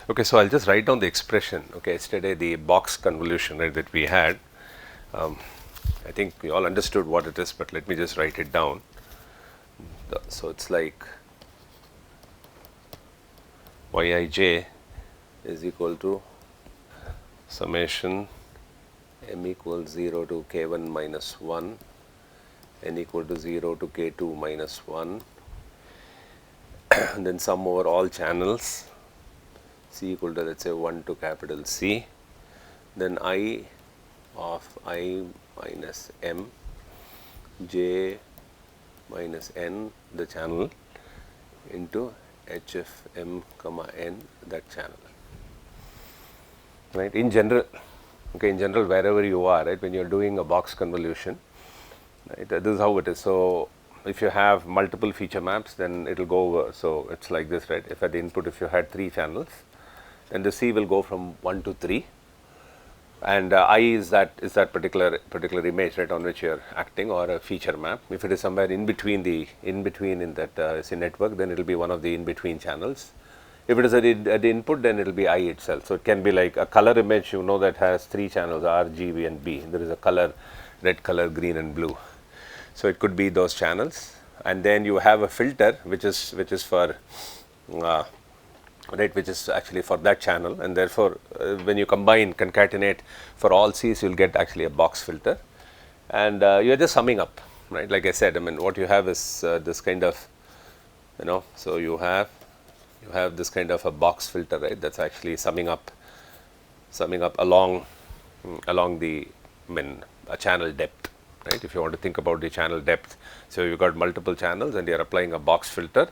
Okay, so I'll just write down the expression. Okay, yesterday the box convolution, right, that we had. I think we all understood what it is, but let me just write it down. So it's like Yij is equal to summation m equals 0 to k1 minus 1, n equal to 0 to k2 minus 1, and then sum over all channels, c equal to, let's say, 1 to capital C, then I of I minus m, j minus n, the channel, into hf m comma n, that channel. Right, in general, okay, in general, wherever you are, right, when you're doing a box convolution, right, this is how it is. So if you have multiple feature maps, then it will go over. So it's like this, right? If at the input, if you had 3 channels, then the C will go from 1 to 3, and I is that particular image, right, on which you're acting, or a feature map. If it is somewhere in between in that C network, then it will be one of the in between channels. If it is at the input, then it will be I itself. So it can be like a color image, you know, that has 3 channels, R, G, B, and B. There is a color, red color, green, and blue. So it could be those channels, and then you have a filter which is for right, which is actually for that channel, and therefore when you concatenate for all C's, you'll get actually a box filter, and you're just summing up, right? Like I said, I mean, what you have is this kind of, you know, so you have this kind of a box filter, right? That's actually summing up along the, I mean, a channel depth, right? If you want to think about the channel depth, so you've got multiple channels and you're applying a box filter,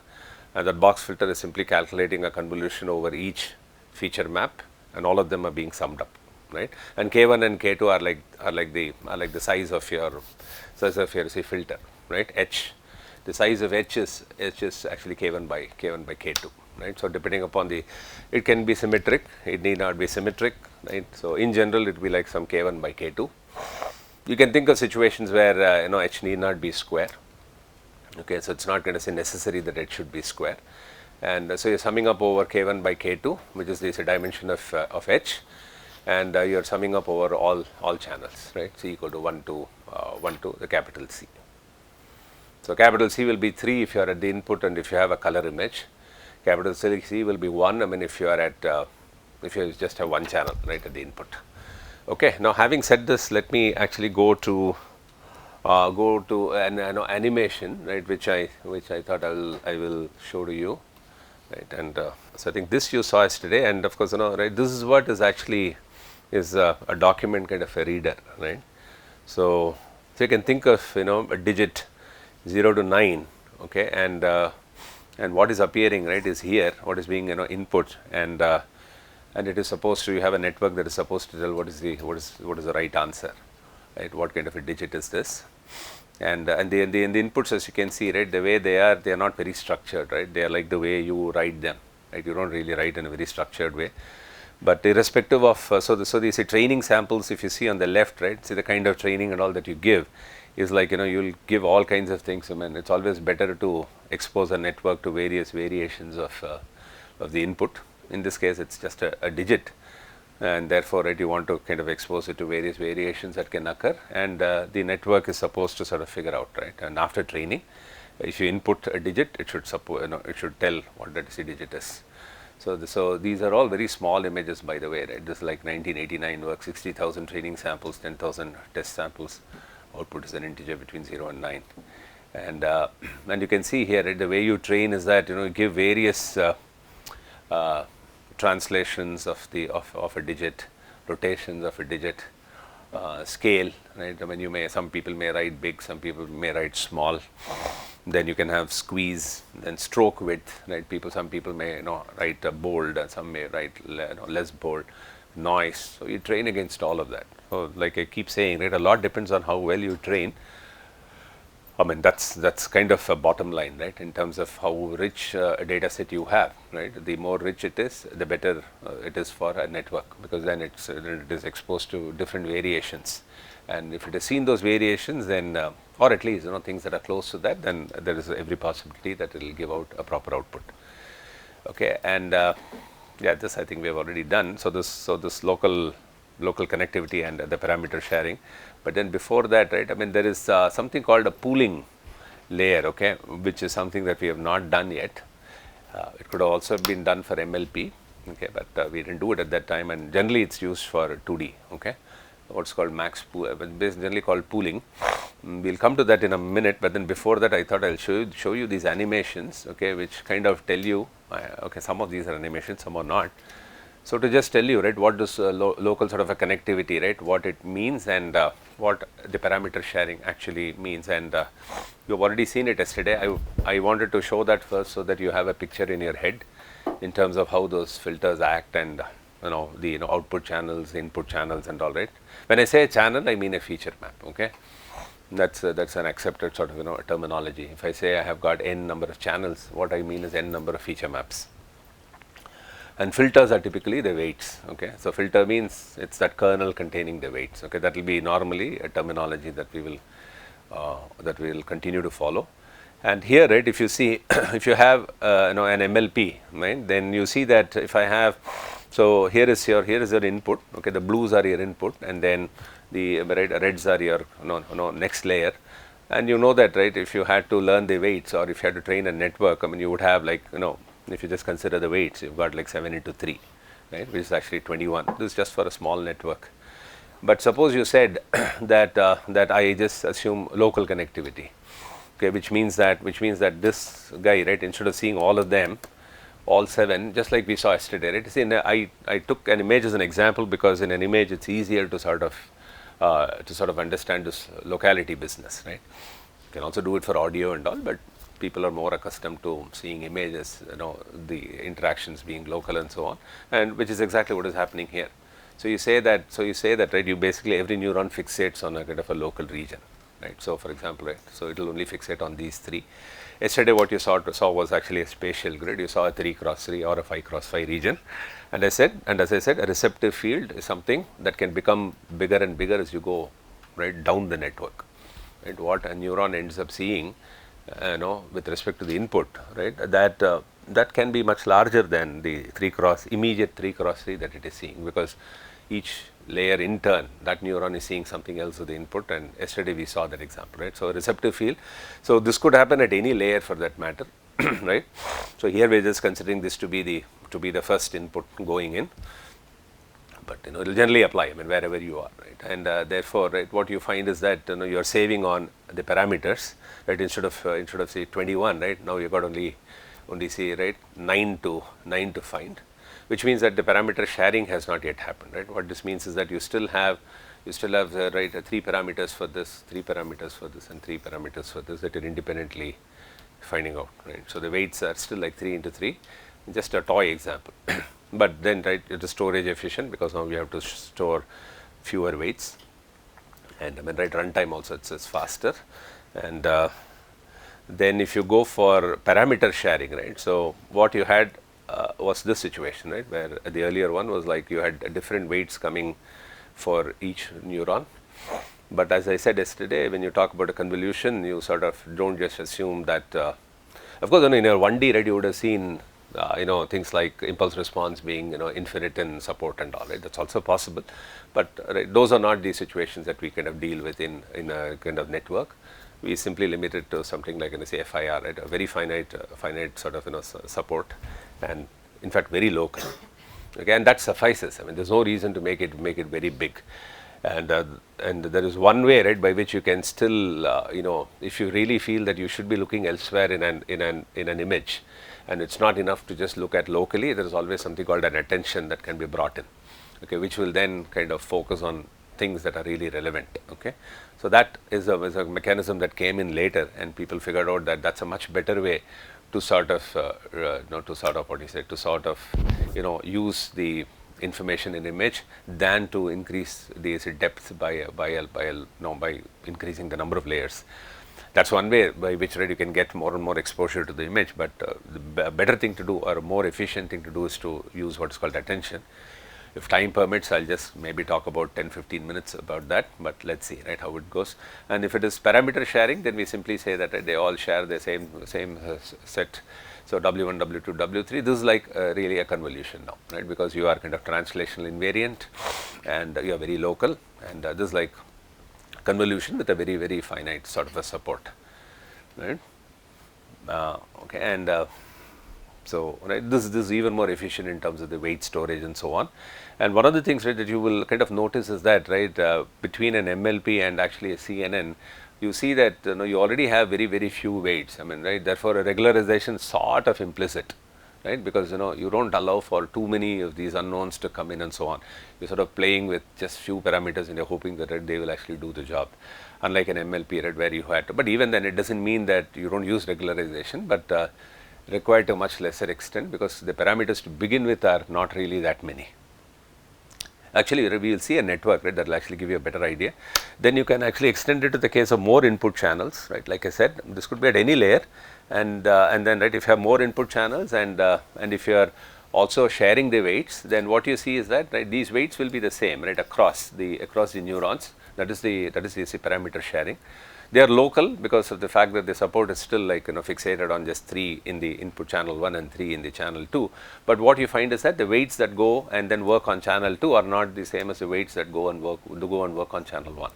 and that box filter is simply calculating a convolution over each feature map, and all of them are being summed up, right? And K1 and K2 are like the size of your say filter, right? H, the size of H is actually K1 by K2, right? So depending upon it can be symmetric, it need not be symmetric, right? So in general, it will be like some K1 by K2. You can think of situations where you know, H need not be square. Okay, so it's not going to say necessary that H should be square, and so you're summing up over K1 by K2, which is this dimension of H, and you're summing up over all channels, right? C equal to 1 to the capital C. So capital C will be 3 if you are at the input, and if you have a color image. Capital C will be 1, I mean, if you are at if you just have one channel, right, at the input. Okay, now having said this, let me actually go to an animation, right, which I thought I will show to you, right, and so I think this you saw yesterday, and of course, you know, right, this is what is actually a document kind of a reader, right. So you can think of, you know, a digit 0 to 9, okay, and what is appearing, right, is here what is being, you know, input, and it is supposed to, you have a network that is supposed to tell what is the right answer, right, what kind of a digit is this, and the inputs, as you can see, right, the way they are not very structured, right, they are like the way you write them, right, you don't really write in a very structured way, but irrespective of so these training samples, if you see on the left, right, see the kind of training and all that you give is like, you know, you'll give all kinds of things. I mean, it's always better to expose a network to various variations of the input. In this case, it's just a digit, and therefore, right, you want to kind of expose it to various variations that can occur, and the network is supposed to sort of figure out, right, and after training, if you input a digit, it should it should tell what that digit is. So these are all very small images, by the way, right. This is like 1989 work, 60,000 training samples, 10,000 test samples. Output is an integer between 0 and 9, and you can see here, right, the way you train is that, you know, you give various translations of a digit, rotations of a digit, scale, right. I mean, some people may write big, some people may write small. Then you can have squeeze, then stroke width, right. Some people may, you know, write bold, and some may write less bold. Noise. So you train against all of that. So like I keep saying, right, a lot depends on how well you train. I mean, that's kind of a bottom line, right, in terms of how rich a data set you have, right. The more rich it is, the better it is for a network, because then it is exposed to different variations, and if it has seen those variations, then or at least, you know, things that are close to that, then there is every possibility that it will give out a proper output. Okay, and Yeah, this I think we have already done. So this local connectivity and the parameter sharing. But then before that, right, I mean, there is something called a pooling layer, okay, which is something that we have not done yet. It could have also been done for MLP, okay, but we didn't do it at that time, and generally it's used for 2D, okay, what's called max pool, generally called pooling. We'll come to that in a minute, but then before that I thought I'll show you these animations, okay, which kind of tell you, okay, some of these are animations, some are not. So to just tell you, right, what this local sort of a connectivity, right, what it means, and what the parameter sharing actually means, and you've already seen it yesterday. I wanted to show that first so that you have a picture in your head in terms of how those filters act, and the output channels, input channels, and all, right. When I say a channel, I mean a feature map, okay. That's an accepted sort of terminology. If I say I have got n number of channels, what I mean is n number of feature maps. And filters are typically the weights, okay. So filter means it's that kernel containing the weights, okay. That will be normally a terminology that we will continue to follow. And here, right, if you see, if you have an MLP, right, then you see that if I have, so here is your input, okay. The blues are your input, and then the reds are your next layer. And you know that, right, if you had to learn the weights, or if you had to train a network, I mean, you would have, like, if you just consider the weights, you've got like 7 into 3, right, which is actually 21. This is just for a small network. But suppose you said that I just assume local connectivity, okay, which means that this guy, right, instead of seeing all of them, all 7, just like we saw yesterday, right. See, I took an image as an example because in an image it's easier to sort of understand this locality business, right. You can also do it for audio and all, but people are more accustomed to seeing images, the interactions being local and so on, and which is exactly what is happening here. So you say that, right, you basically, every neuron fixates on a kind of a local region, right. So for example, right, so it will only fixate on these 3. Yesterday what you saw was actually a spatial grid. You saw a 3x3 or a 5x5 region, and as I said, a receptive field is something that can become bigger and bigger as you go right down the network, right. What a neuron ends up seeing, with respect to the input, right, that can be much larger than the immediate 3x3 that it is seeing, because each layer in turn, that neuron is seeing something else with the input, and yesterday we saw that example, right. So receptive field, so this could happen at any layer for that matter, right. So here we are just considering this to be the first input going in, but it will generally apply, I mean, wherever you are, right. And therefore, right, what you find is that you are saving on the parameters, right. Instead of say 21, right, now you got only say, right, 9 to find, which means that the parameter sharing has not yet happened, right. What this means is that you still have right, 3 parameters for this, 3 parameters for this, and 3 parameters for this that you're independently finding out, right. So the weights are still like 3 into 3, just a toy example. But then, right, it is storage efficient because now we have to store fewer weights, and I mean, right, runtime also it's faster. And then if you go for parameter sharing, right, so what you had was this situation, right, where the earlier one was like you had different weights coming for each neuron. But as I said yesterday, when you talk about a convolution, you sort of don't just assume that, of course, in your 1D, right, you would have seen things like impulse response being infinite in support and all, right. That's also possible, but right, those are not the situations that we kind of deal with in a kind of network. We simply limit it to something like, say, FIR, right, a very finite sort of support, and in fact very local. Again, that suffices. I mean, there's no reason to make it very big. And there is one way, right, by which you can still if you really feel that you should be looking elsewhere in an image, and it's not enough to just look at locally, there is always something called an attention that can be brought in, okay, which will then kind of focus on things that are really relevant, okay. So that is a mechanism that came in later, and people figured out that that's a much better way to sort of use the information in image than to increase the depth by increasing the number of layers. That's one way by which, right, you can get more and more exposure to the image, but the better thing to do, or a more efficient thing to do, is to use what is called attention. If time permits, I'll just maybe talk about 10-15 minutes about that, but let's see, right, how it goes. And if it is parameter sharing, then we simply say that, right, they all share the same set So W1, W2, W3, this is like really a convolution now, right, because you are kind of translational invariant and you are very local, and this is like convolution with a very, very finite sort of a support, right. Okay, and so right, this is even more efficient in terms of the weight storage and so on. And one of the things, right, that you will kind of notice is that, right, between an MLP and actually a CNN, you see that you already have very, very few weights. I mean, right, therefore a regularization is sort of implicit, right, because you don't allow for too many of these unknowns to come in and so on. You're sort of playing with just few parameters and you're hoping that, right, they will actually do the job, unlike an MLP, right, where you had to. But even then, it doesn't mean that you don't use regularization, but required to a much lesser extent, because the parameters to begin with are not really that many. Actually, we will see a network, right, that will actually give you a better idea. Then you can actually extend it to the case of more input channels, right. Like I said, this could be at any layer, and then, right, if you have more input channels and if you are also sharing the weights, then what you see is that, right, these weights will be the same, right, across the neurons. That is the parameter sharing. They are local because of the fact that the support is still like fixated on just 3 in the input channel 1 and 3 in the channel 2. But what you find is that the weights that go and then work on channel 2 are not the same as the weights that go and work on channel 1.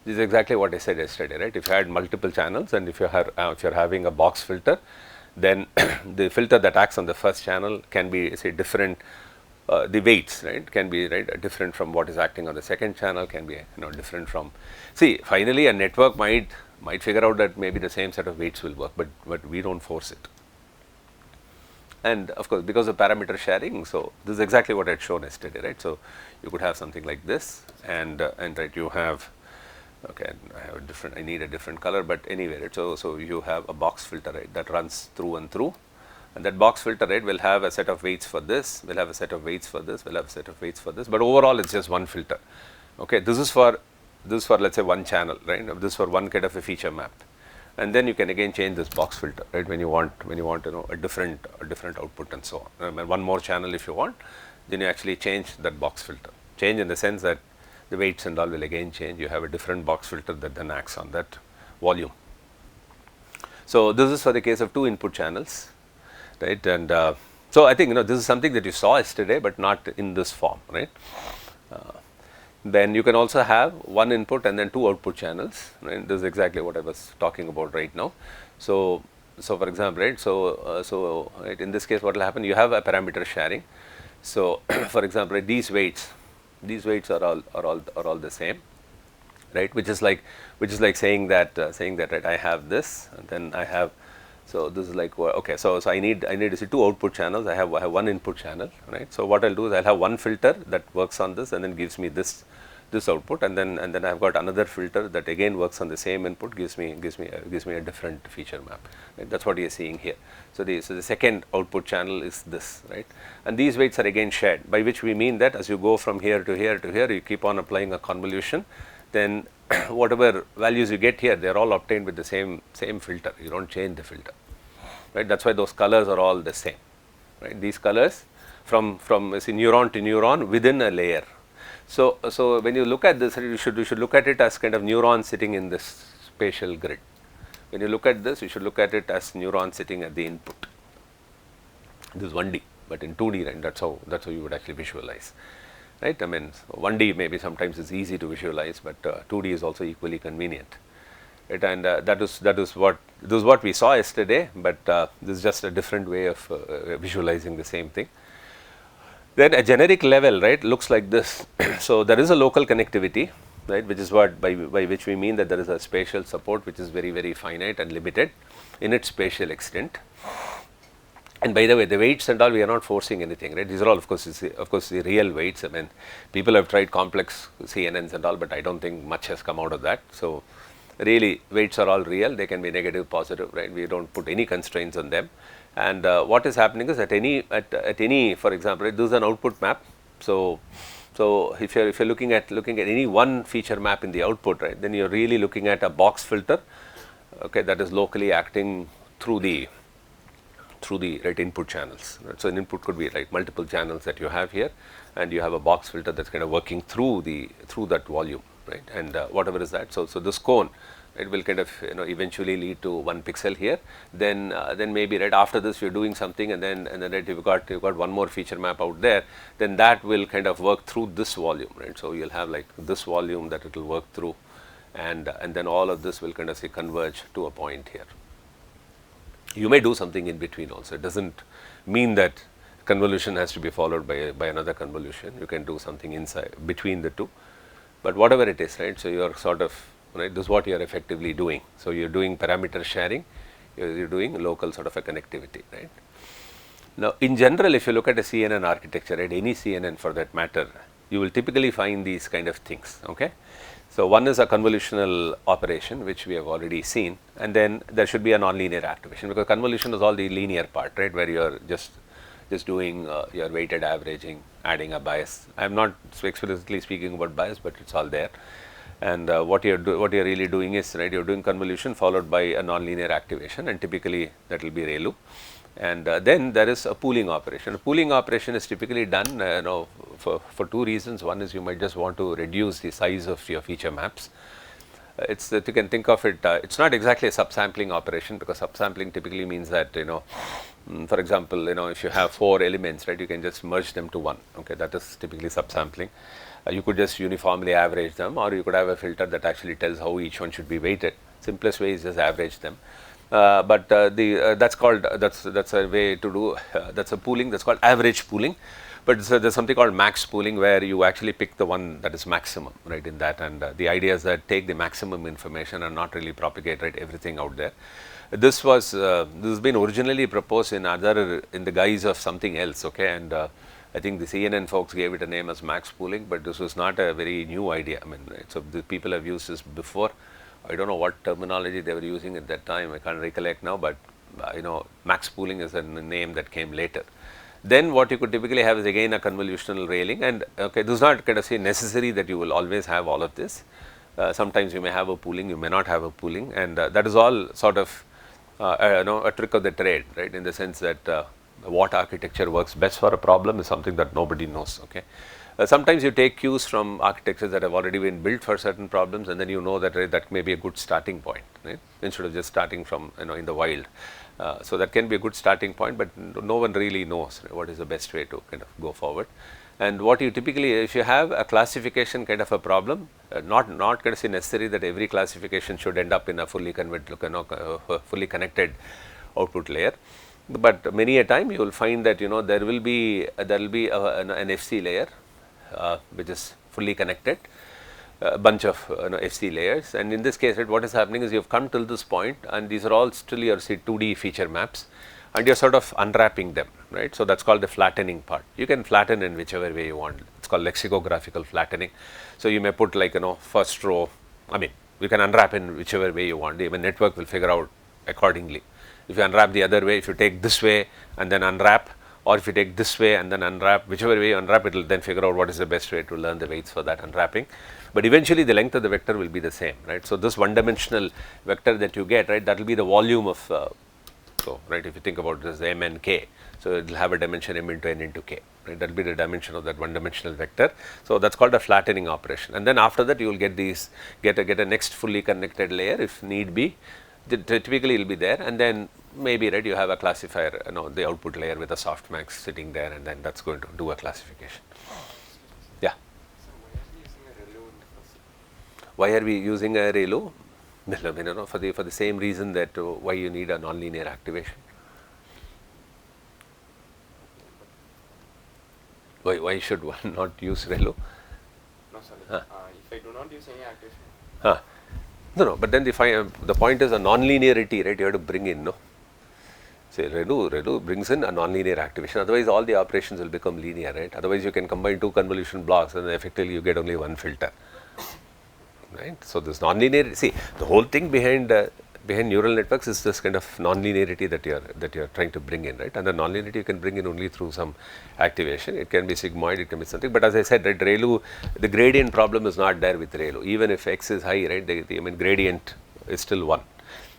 This is exactly what I said yesterday, right? If you had multiple channels and if you are having a box filter, then the filter that acts on the first channel can be, say, different. The weights, right, can be, right, different from what is acting on the second channel, can be different from. See, finally a network might figure out that maybe the same set of weights will work, but we don't force it. And of course, because of parameter sharing, so this is exactly what I had shown yesterday, right. So you could have something like this, and right, you have, okay, I need a different color, but anyway, right, so you have a box filter, right, that runs through and through. And that box filter, right, will have a set of weights for this, will have a set of weights for this, will have a set of weights for this, but overall it's just one filter. Okay, this is for let's say one channel, right. This is for one kind of a feature map, and then you can again change this box filter, right, when you want a different output and so on. And one more channel if you want, then you actually change that box filter. Change in the sense that the weights and all will again change. You have a different box filter that then acts on that volume. So this is for the case of 2 input channels. Right, and so I think this is something that you saw yesterday, but not in this form, right. Then you can also have 1 input and then 2 output channels, right. This is exactly what I was talking about right now. So for example, right, so right, in this case, what will happen? You have a parameter sharing. So for example, right, these weights are all the same, right, which is like saying that right, I have this, and then I have. So this is like, okay, so I need to see 2 output channels. I have 1 input channel, right. So what I'll do is I'll have 1 filter that works on this and then gives me this output, and then I've got another filter that again works on the same input, gives me a different feature map. Right? That's what you're seeing here. So the second output channel is this, right, and these weights are again shared, by which we mean that as you go from here to here to here, you keep on applying a convolution, then whatever values you get here, they are all obtained with the same filter. You don't change the filter, right. That's why those colors are all the same, right. These colors from say neuron to neuron within a layer. So when you look at this, you should look at it as kind of neurons sitting in this spatial grid. When you look at this, you should look at it as neurons sitting at the input. This is 1D, but in 2D, right, that's how you would actually visualize. Right, I mean 1D maybe sometimes is easy to visualize, but 2D is also equally convenient. Right, and that is what we saw yesterday, but this is just a different way of visualizing the same thing. Then a generic level, right, looks like this. So there is a local connectivity, right, which is what by which we mean that there is a spatial support which is very, very finite and limited in its spatial extent. And by the way, the weights and all, we are not forcing anything, right. These are all of course the real weights. I mean, people have tried complex CNNs and all, but I don't think much has come out of that. So really, weights are all real. They can be negative, positive, right. We don't put any constraints on them. And what is happening is at any, for example, right, this is an output map. So if you're looking at any one feature map in the output, right, then you're really looking at a box filter, okay, that is locally acting through the right input channels. Right. So an input could be like multiple channels that you have here, and you have a box filter that's kind of working through that volume, right, and whatever is that. So this cone it will kind of eventually lead to 1 pixel here. Then maybe right after this you're doing something, and then right, you've got one more feature map out there, then that will kind of work through this volume, right. So you'll have like this volume that it will work through, and then all of this will kind of say converge to a point here. You may do something in between also. It doesn't mean that convolution has to be followed by another convolution. You can do something inside between the two, but whatever it is, right. So you're sort of, right, this is what you're effectively doing. So you're doing parameter sharing, you're doing local sort of a connectivity, right. Now in general, if you look at a CNN architecture, right, any CNN for that matter, you will typically find these kind of things, okay. So one is a convolutional operation, which we have already seen, and then there should be a nonlinear activation, because convolution is all the linear part, right, where you're just doing your weighted averaging, adding a bias. I am not explicitly speaking about bias, but it's all there. And what you're really doing is, right, you're doing convolution followed by a nonlinear activation, and typically that will be ReLU. And then there is a pooling operation. A pooling operation is typically done for 2 reasons. One is you might just want to reduce the size of your feature maps. It's that you can think of it, it's not exactly a subsampling operation, because subsampling typically means that for example, if you have 4 elements, right, you can just merge them to 1, okay. That is typically subsampling. You could just uniformly average them, or you could have a filter that actually tells how each one should be weighted. Simplest way is just average them. But that's a way to do, that's a pooling, that's called average pooling. But there's something called max pooling, where you actually pick the one that is maximum, right, in that. And the idea is that take the maximum information and not really propagate, right, everything out there. This has been originally proposed in the guise of something else, okay. And I think the CNN folks gave it a name as max pooling, but this was not a very new idea. I mean, right, so the people have used this before. I don't know what terminology they were using at that time, I can't recollect now, but max pooling is a name that came later. Then what you could typically have is again a convolutional railing, and okay, this is not kind of say necessary that you will always have all of this. Sometimes you may have a pooling, you may not have a pooling, and that is all sort of a trick of the trade, right, in the sense that what architecture works best for a problem is something that nobody knows, okay. Sometimes you take cues from architectures that have already been built for certain problems, and then that, right, that may be a good starting point, right, instead of just starting from in the wild. So that can be a good starting point, but no one really knows, right, what is the best way to kind of go forward. And what you typically, if you have a classification kind of a problem, not kind of say necessary that every classification should end up in a fully connected output layer. But many a time you will find that there will be an FC layer which is fully connected, a bunch of FC layers, and in this case, right, what is happening is you have come till this point, and these are all still your 2D feature maps, and you're sort of unwrapping them, right. So that's called the flattening part. You can flatten in whichever way you want. It's called lexicographical flattening. So you may put like first row, I mean, you can unwrap in whichever way you want. Even network will figure out accordingly. If you unwrap the other way, if you take this way and then unwrap, or if you take this way and then unwrap, whichever way you unwrap, it will then figure out what is the best way to learn the weights for that unwrapping. But eventually the length of the vector will be the same, right. So this one dimensional vector that you get, right, that will be the volume of, so right, if you think about this M and K, so it will have a dimension M into N into K, right, that will be the dimension of that one dimensional vector. So that's called a flattening operation, and then after that you will get get a next fully connected layer if need be. Typically it will be there, and then maybe, right, you have a classifier, the output layer with a softmax sitting there, and then that's going to do a classification. Yeah. So why are we using a ReLU? For the same reason that why you need a nonlinear activation. Why should one not use ReLU? No, sorry. If I do not use any activation. No, but then the point is a non-linearity, right, you have to bring in, no? Say ReLU brings in a non-linear activation, otherwise all the operations will become linear, right? Otherwise you can combine 2 convolution blocks and effectively you get only 1 filter, right? So this non-linearity, see, the whole thing behind neural networks is this kind of non-linearity that you're trying to bring in, right? And the non-linearity you can bring in only through some activation. It can be sigmoid, it can be something, but as I said, right, ReLU, the gradient problem is not there with ReLU. Even if x is high, right, gradient is still 1.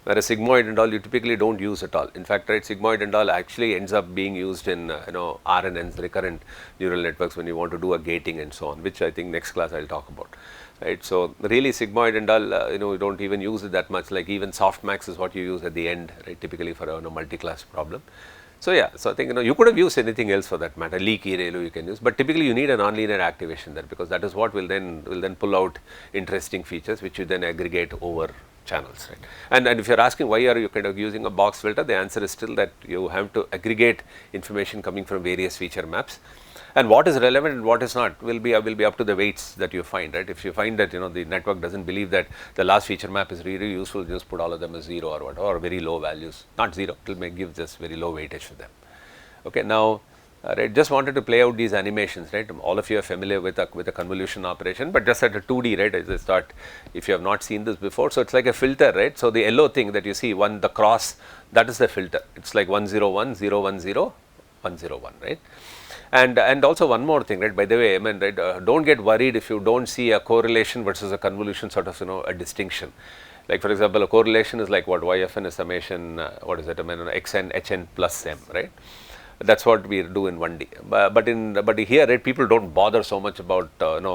Whereas sigmoid and all you typically don't use at all. In fact, right, sigmoid and all actually ends up being used in RNNs, recurrent neural networks, when you want to do a gating and so on, which I think next class I will talk about. Right. So, really sigmoid and all you don't even use it that much, like even softmax is what you use at the end, right, typically for a multi-class problem. So, yeah, so I think you could have used anything else for that matter, leaky ReLU you can use, but typically you need a nonlinear activation there, because that is what will then pull out interesting features which you then aggregate over channels, right. And if you are asking why are you kind of using a box filter, the answer is still that you have to aggregate information coming from various feature maps, and what is relevant and what is not will be up to the weights that you find, right. If you find that the network does not believe that the last feature map is really useful, just put all of them as 0 or whatever, or very low values, not 0, it will give just very low weightage for them. Okay, now right, just wanted to play out these animations, right. All of you are familiar with a convolution operation, but just at a 2D, right. I just thought if you have not seen this before, so it's like a filter, right. So the yellow thing that you see, the cross, that is the filter. It's like 101, 010, 101, right. And also one more thing, right, by the way, I mean, right, don't get worried if you don't see a correlation versus a convolution sort of a distinction. Like for example, a correlation is like what YFN is summation, what is it, I mean, xn hn plus m, right. That is what we do in 1D, but here, right, people do not bother so much about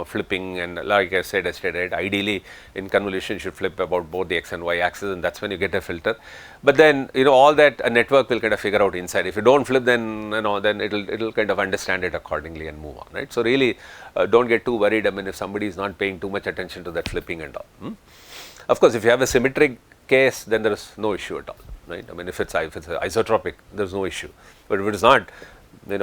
flipping, and like I said yesterday, right, ideally in convolution you should flip about both the x and y axis, and that is when you get a filter. But then all that a network will kind of figure out inside. If you do not flip, then then it will kind of understand it accordingly and move on, right. So really do not get too worried, I mean, if somebody is not paying too much attention to that flipping and all. Of course, if you have a symmetric case, then there is no issue at all, right. I mean, if it's isotropic, there is no issue, but if it is not, then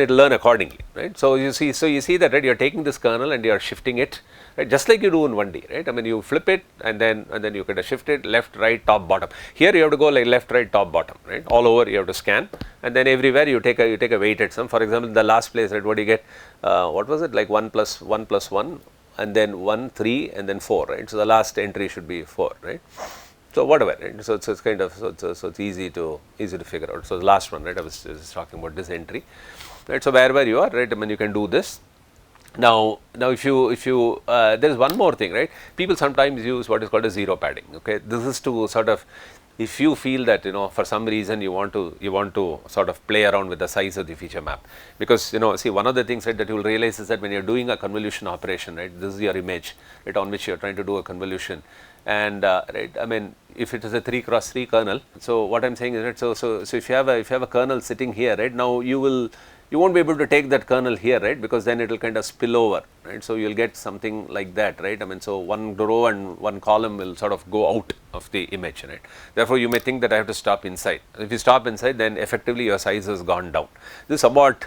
it will learn accordingly, right. So you see that, right, you are taking this kernel and you are shifting it, right, just like you do in 1D, right. I mean, you flip it and then you kind of shift it left, right, top, bottom. Here you have to go like left, right, top, bottom, right, all over you have to scan, and then everywhere you take a weighted sum. For example, in the last place, right, what do you get? What was it, like 1 plus 1 plus 1, and then 1, 3, and then 4, right. So the last entry should be 4, right. So whatever, right? So it's kind of so it's easy to figure out. So the last one, right? I was talking about this entry, right? So wherever you are, right? I mean, you can do this. Now if you there is one more thing, right? People sometimes use what is called a zero padding. Okay, this is to sort of, if you feel that for some reason you want to sort of play around with the size of the feature map, because see, one of the things, right, that you will realize is that when you are doing a convolution operation, right, this is your image, right, on which you are trying to do a convolution, and right, I mean, if it is a 3x3 kernel, so what I am saying is, right, so if you have a kernel sitting here, right, now you won't be able to take that kernel here, right, because then it will kind of spill over, right. So you will get something like that, right. I mean, so one row and one column will sort of go out of the image, right. Therefore you may think that I have to stop inside. If you stop inside, then effectively your size has gone down. This is somewhat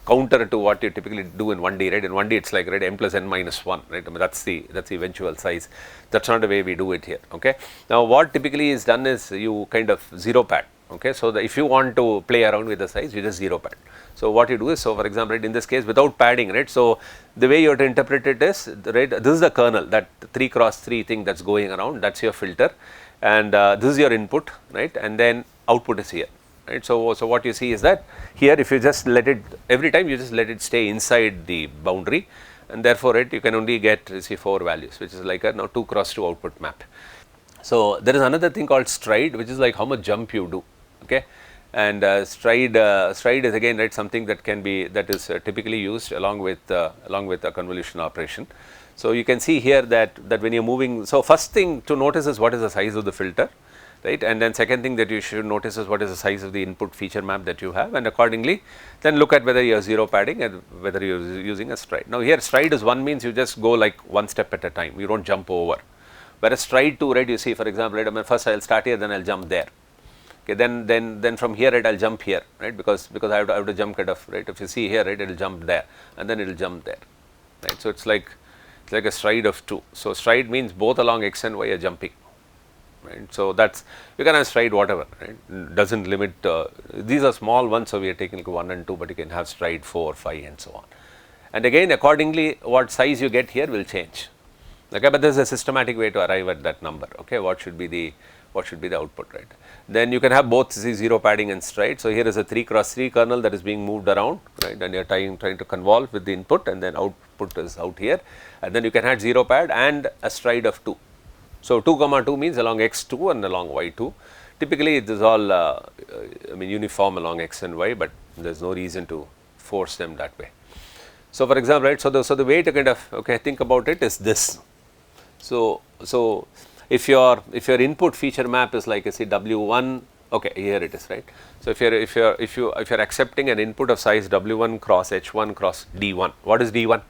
counter to what you typically do in 1D, right. In 1D it's like, right, m plus n minus 1, right. I mean, that's the eventual size. That's not the way we do it here. Okay. Now what typically is done is you kind of zero pad. Okay. So if you want to play around with the size, you just zero pad. So what you do is, so for example, right, in this case without padding, right, so the way you have to interpret it is, right, this is the kernel, that 3x3 thing that's going around, that's your filter, and this is your input, right, and then output is here, right. So what you see is that here, if you just let it, every time you just let it stay inside the boundary, and therefore you can only get 4 values, which is like a 2x2 output map. So there is another thing called stride, which is like how much jump you do. Okay. And stride is again, right, something that is typically used along with a convolution operation. So you can see here that when you're moving, so first thing to notice is what is the size of the filter, right, and then second thing that you should notice is what is the size of the input feature map that you have, and accordingly then look at whether you are zero padding and whether you are using a stride. Now here stride is 1 means you just go like one step at a time, you don't jump over, whereas stride 2, right, you see, for example, right, I mean, first I will start here, then I will jump there. Okay, then from here, right, I will jump here, right, because I have to jump kind of, right, if you see here, right, it will jump there and then it will jump there, right. So it's like a stride of 2. So stride means both along x and y are jumping, right. So that's, you can have stride whatever, right, doesn't limit, these are small ones, so we are taking like 1 and 2, but you can have stride 4, 5 and so on. And again, accordingly what size you get here will change. Okay, but there is a systematic way to arrive at that number. Okay, what should be the output, right. Then you can have both zero padding and stride. So here is a 3x3 kernel that is being moved around, right, and you are trying to convolve with the input, and then output is out here, and then you can have zero pad and a stride of 2. So 2 comma 2 means along x2 and along y2. Typically it is all I mean uniform along x and y, but there is no reason to force them that way. So for example, right, so the way to kind of think about it is this. So if your input feature map is like say W1, okay, here it is, right. So if you're accepting an input of size W1 cross H1 cross D1, what is D1?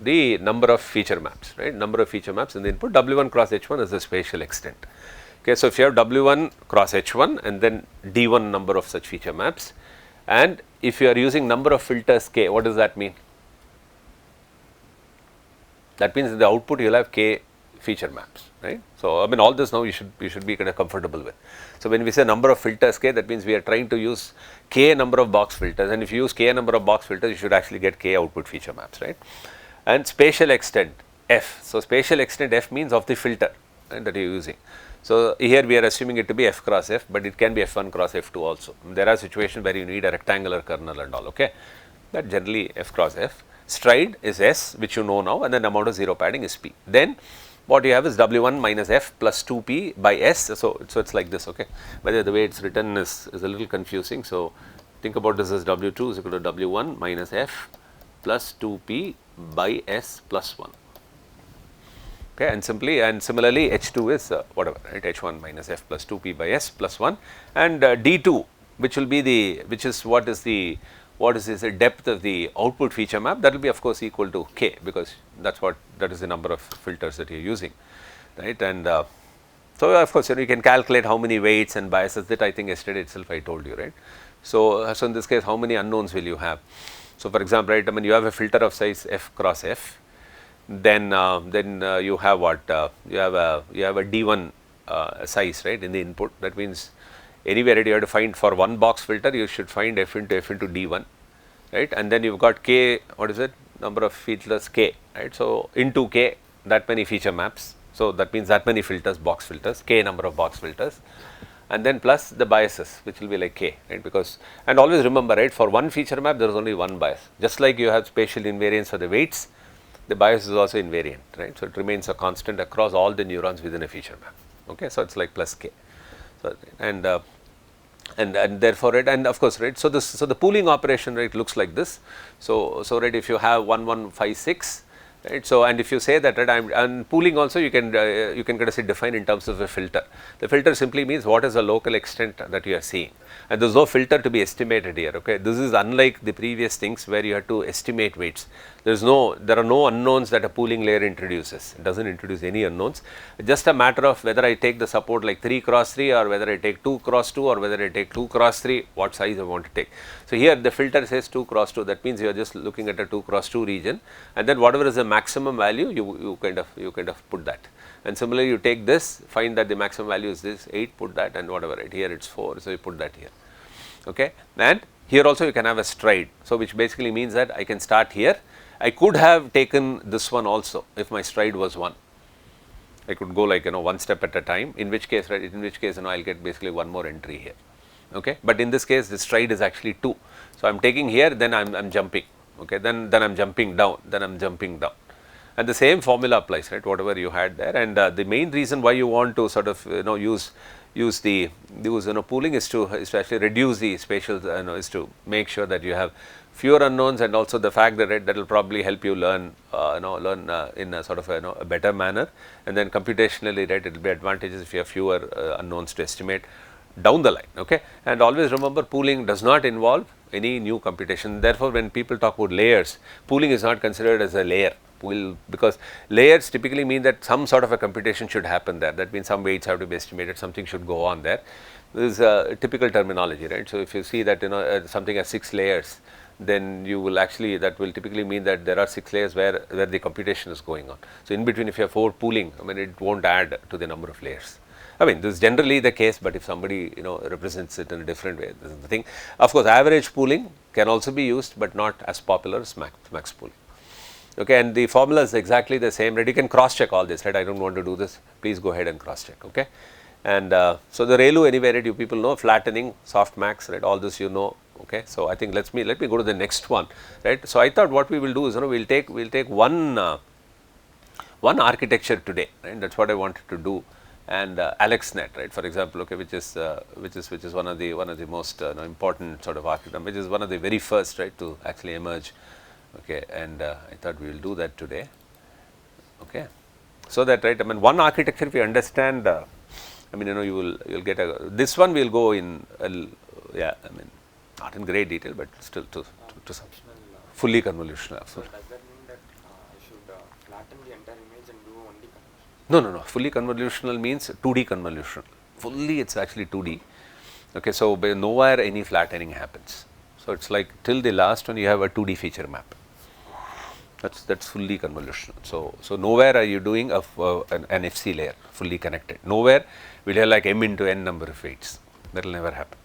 The number of feature maps, right, number of feature maps in the input. W1 cross H1 is the spatial extent. Okay, so if you have W1 cross H1 and then D1 number of such feature maps, and if you are using number of filters k, what does that mean? That means in the output you will have k feature maps, right. So I mean all this now you should be kind of comfortable with. So when we say number of filters k, that means we are trying to use k number of box filters, and if you use k number of box filters, you should actually get k output feature maps, right. And spatial extent f. So spatial extent f means of the filter, right, that you are using. So here we are assuming it to be f cross f, but it can be f1 cross f2 also. There are situations where you need a rectangular kernel and all, okay, but generally f cross f. Stride is s, which you know now, and then amount of zero padding is p. Then what you have is W1 minus f plus 2p by s. So it's like this, okay. Whether the way it's written is a little confusing. So think about this as W2 is equal to W1 minus f plus 2p by s plus 1. Okay, and similarly H2 is whatever, right, H1 minus f plus 2p by s plus 1, and D2, which will be what is the depth of the output feature map, that will be of course equal to k, because that is the number of filters that you are using, right. And so of course you can calculate how many weights and biases, that I think yesterday itself I told you, right. So in this case, how many unknowns will you have? So for example, right, I mean you have a filter of size f cross f, then you have what, you have a D1 size, right, in the input. That means anywhere, right, you have to find for one box filter, you should find f into D1, right, and then you've got k, what is it, number of filters k, right. So into k, that many feature maps, so that means that many filters, box filters, k number of box filters, and then plus the biases, which will be like k, right, because, and always remember, right, for one feature map there is only one bias. Just like you have spatial invariance for the weights, the bias is also invariant, right. So it remains a constant across all the neurons within a feature map, okay. So it's like plus k. So and therefore, right, and of course, right, so the pooling operation, right, looks like this. So right, if you have 1 1 5 6, right, so and if you say that, right, and pooling also you can kind of say define in terms of a filter. The filter simply means what is the local extent that you are seeing, and there is no filter to be estimated here, okay. This is unlike the previous things where you have to estimate weights. There are no unknowns that a pooling layer introduces. It doesn't introduce any unknowns. It's just a matter of whether I take the support like 3 cross 3, or whether I take 2 cross 2, or whether I take 2 cross 3, what size I want to take. So here the filter says 2 cross 2, that means you are just looking at a 2 cross 2 region, and then whatever is the maximum value, you kind of put that. And similarly you take this, find that the maximum value is this 8, put that, and whatever, right, here it's 4, so you put that here, okay. And here also you can have a stride, so which basically means that I can start here. I could have taken this one also if my stride was 1. I could go like one step at a time, in which case, right, I'll get basically one more entry here, okay. But in this case the stride is actually 2, so I'm taking here, then I'm jumping, okay, then I'm jumping down, then I'm jumping down, and the same formula applies, right, whatever you had there. And the main reason why you want to sort of use pooling is to actually reduce the spatial, is to make sure that you have fewer unknowns, and also the fact that, right, that will probably help you learn in a sort of a better manner, and then computationally, right, it will be advantageous if you have fewer unknowns to estimate down the line, okay. And always remember, pooling does not involve any new computation. Therefore, when people talk about layers, pooling is not considered as a layer, because layers typically mean that some sort of a computation should happen there. That means some weights have to be estimated, something should go on there. This is a typical terminology, right. So if you see that something has 6 layers, then you will actually, that will typically mean that there are 6 layers where the computation is going on. So in between, if you have 4 pooling, I mean it won't add to the number of layers. I mean this is generally the case, but if somebody represents it in a different way, this is the thing. Of course, average pooling can also be used, but not as popular as max pooling. Okay, and the formula is exactly the same, right. You can cross check all this, right. I don't want to do this, please go ahead and cross check, okay. And so the ReLU anyway, right, you people know, flattening, softmax, right, all this you know, okay. So I think let me go to the next one, right. So I thought what we will do is we'll take one one architecture today, right? That's what I wanted to do. And AlexNet, right, for example, okay, which is one of the most important sort of architecture, which is one of the very first, right, to actually emerge, okay, and I thought we will do that today, okay, so that, right, I mean, one architecture, if you understand, I mean, you'll get this one will go in, yeah, I mean, not in great detail, but still to some fully convolutional. So does that mean that I should flatten the entire image and do only convolutional? No. Fully convolutional means 2D convolutional. Fully, it's actually 2D. Okay, so nowhere any flattening happens. So it's like till the last one you have a 2D feature map. That's fully convolutional. So nowhere are you doing an FC layer fully connected. Nowhere will you have like m into n number of weights. That will never happen.